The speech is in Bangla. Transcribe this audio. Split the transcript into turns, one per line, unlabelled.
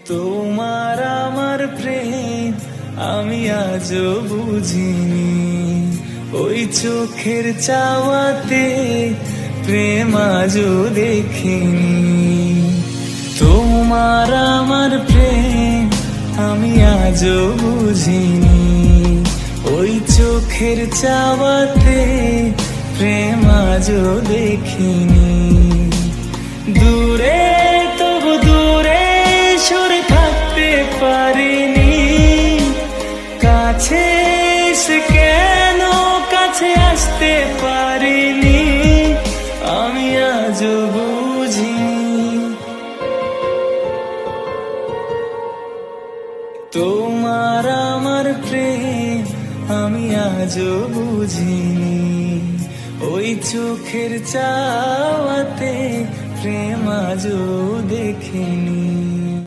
তোমার আমার প্রেম আমি আজও বুঝিনি, ওই চোখের চাওয়াতে প্রেম আজও দেখিনি। তোমার আমার প্রেম আমি আজও বুঝিনি, ওই চোখের চাওয়াতে প্রেম আজও দেখিনি। দূরে তবু দূরে সরে থাকতে পারিনি, কাছে এসে কেন কাছে আসতে পারিনি, আমি আজও বুঝিনি। তোমার আমার প্রেম আমি আজও বুঝিনি, ওই চোখের চাওয়াতে প্রেম আজও দেখিনি।